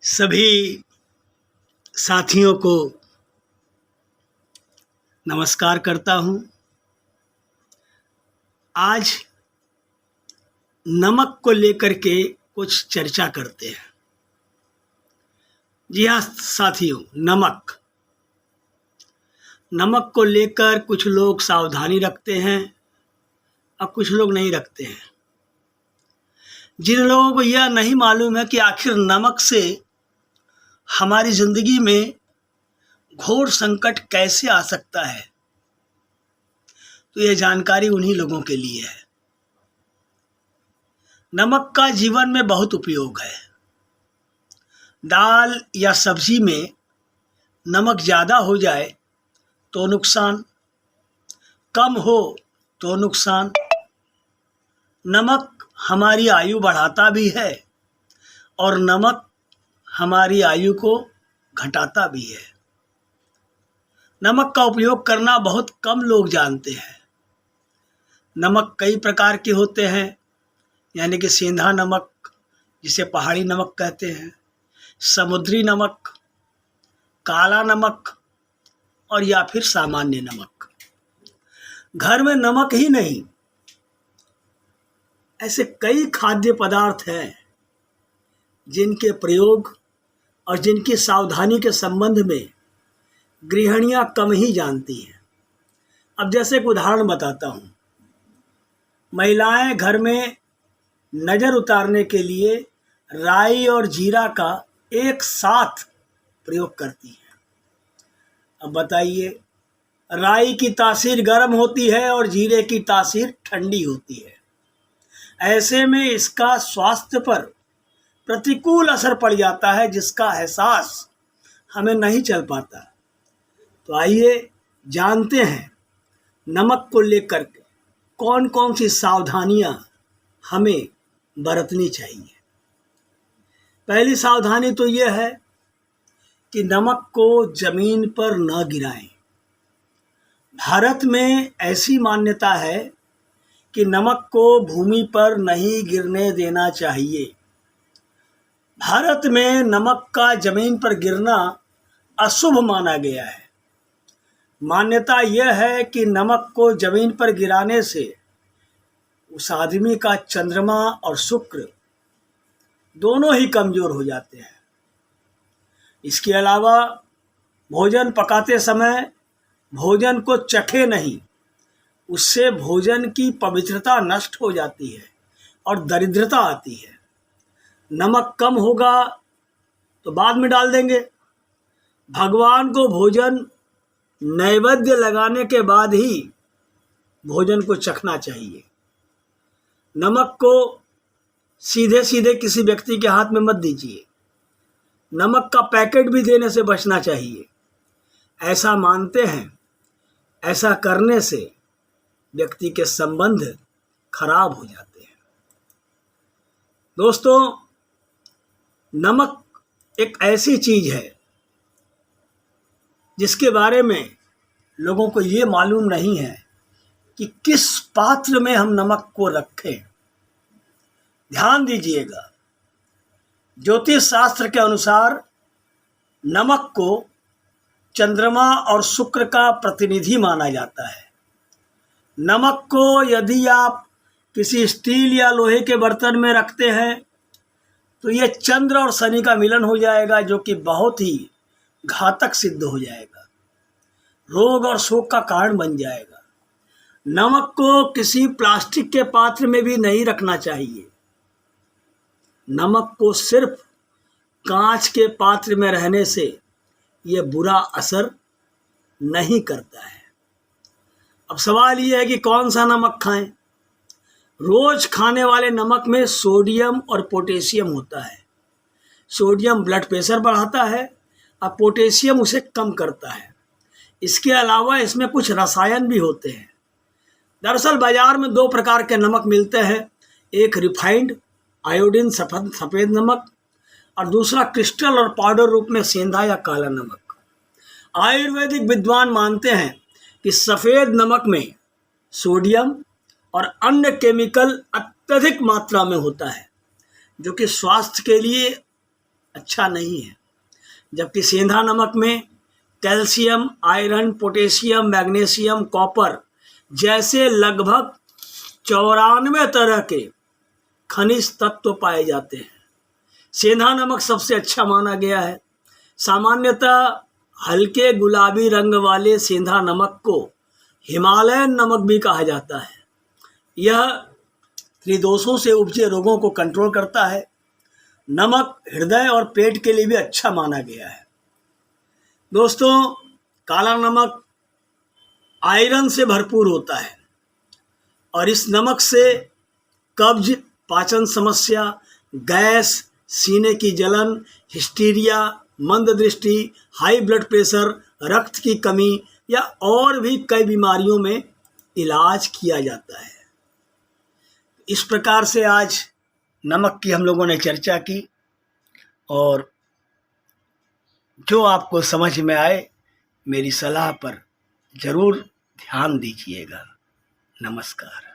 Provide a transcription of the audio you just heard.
सभी साथियों को नमस्कार करता हूँ। आज नमक को लेकर के कुछ चर्चा करते हैं। जी हाँ साथियों, नमक को लेकर कुछ लोग सावधानी रखते हैं और कुछ लोग नहीं रखते हैं। जिन लोगों को यह नहीं मालूम है कि आखिर नमक से हमारी ज़िंदगी में घोर संकट कैसे आ सकता है, तो यह जानकारी उन्हीं लोगों के लिए है। नमक का जीवन में बहुत उपयोग है। दाल या सब्जी में नमक ज़्यादा हो जाए तो नुकसान, कम हो तो नुकसान। नमक हमारी आयु बढ़ाता भी है और नमक हमारी आयु को घटाता भी है। नमक का उपयोग करना बहुत कम लोग जानते हैं। नमक कई प्रकार के होते हैं, यानी कि सेंधा नमक, जिसे पहाड़ी नमक कहते हैं, समुद्री नमक, काला नमक और या फिर सामान्य नमक। घर में नमक ही नहीं, ऐसे कई खाद्य पदार्थ हैं जिनके प्रयोग और जिनकी सावधानी के संबंध में गृहिणियां कम ही जानती हैं। अब जैसे एक उदाहरण बताता हूँ। महिलाएं घर में नज़र उतारने के लिए राई और जीरा का एक साथ प्रयोग करती हैं। अब बताइए, राई की तासीर गर्म होती है और जीरे की तासीर ठंडी होती है। ऐसे में इसका स्वास्थ्य पर प्रतिकूल असर पड़ जाता है, जिसका एहसास हमें नहीं चल पाता। तो आइए जानते हैं नमक को लेकर के कौन कौन सी सावधानियां हमें बरतनी चाहिए। पहली सावधानी तो यह है कि नमक को जमीन पर न गिराएं। भारत में ऐसी मान्यता है कि नमक को भूमि पर नहीं गिरने देना चाहिए। भारत में नमक का जमीन पर गिरना अशुभ माना गया है। मान्यता यह है कि नमक को जमीन पर गिराने से उस आदमी का चंद्रमा और शुक्र दोनों ही कमज़ोर हो जाते हैं। इसके अलावा भोजन पकाते समय भोजन को चखे नहीं, उससे भोजन की पवित्रता नष्ट हो जाती है और दरिद्रता आती है। नमक कम होगा तो बाद में डाल देंगे। भगवान को भोजन नैवेद्य लगाने के बाद ही भोजन को चखना चाहिए। नमक को सीधे सीधे किसी व्यक्ति के हाथ में मत दीजिए। नमक का पैकेट भी देने से बचना चाहिए। ऐसा मानते हैं, ऐसा करने से व्यक्ति के संबंध खराब हो जाते हैं। दोस्तों, नमक एक ऐसी चीज़ है जिसके बारे में लोगों को ये मालूम नहीं है कि किस पात्र में हम नमक को रखें। ध्यान दीजिएगा, ज्योतिष शास्त्र के अनुसार नमक को चंद्रमा और शुक्र का प्रतिनिधि माना जाता है। नमक को यदि आप किसी स्टील या लोहे के बर्तन में रखते हैं तो ये चंद्र और शनि का मिलन हो जाएगा, जो कि बहुत ही घातक सिद्ध हो जाएगा, रोग और शोक का कारण बन जाएगा। नमक को किसी प्लास्टिक के पात्र में भी नहीं रखना चाहिए। नमक को सिर्फ कांच के पात्र में रहने से यह बुरा असर नहीं करता है। अब सवाल यह है कि कौन सा नमक खाएं। रोज खाने वाले नमक में सोडियम और पोटेशियम होता है। सोडियम ब्लड प्रेशर बढ़ाता है और पोटेशियम उसे कम करता है। इसके अलावा इसमें कुछ रसायन भी होते हैं। दरअसल बाजार में दो प्रकार के नमक मिलते हैं, एक रिफाइंड आयोडीन सफ़ेद नमक और दूसरा क्रिस्टल और पाउडर रूप में सेंधा या काला नमक। आयुर्वेदिक विद्वान मानते हैं कि सफ़ेद नमक में सोडियम और अन्य केमिकल अत्यधिक मात्रा में होता है, जो कि स्वास्थ्य के लिए अच्छा नहीं है। जबकि सेंधा नमक में calcium, iron, potassium, magnesium, copper जैसे लगभग 94 तरह के खनिज तत्व पाए जाते हैं। सेंधा नमक सबसे अच्छा माना गया है। सामान्यतः हल्के गुलाबी रंग वाले सेंधा नमक को हिमालयन नमक भी कहा जाता है। यह त्रिदोषों से उपजे रोगों को कंट्रोल करता है। नमक हृदय और पेट के लिए भी अच्छा माना गया है। दोस्तों, काला नमक आयरन से भरपूर होता है और इस नमक से कब्ज, पाचन समस्या, गैस, सीने की जलन, हिस्टीरिया, मंद दृष्टि, हाई ब्लड प्रेशर, रक्त की कमी या और भी कई बीमारियों में इलाज किया जाता है। इस प्रकार से आज नमक की हम लोगों ने चर्चा की, और जो आपको समझ में आए मेरी सलाह पर ज़रूर ध्यान दीजिएगा। नमस्कार।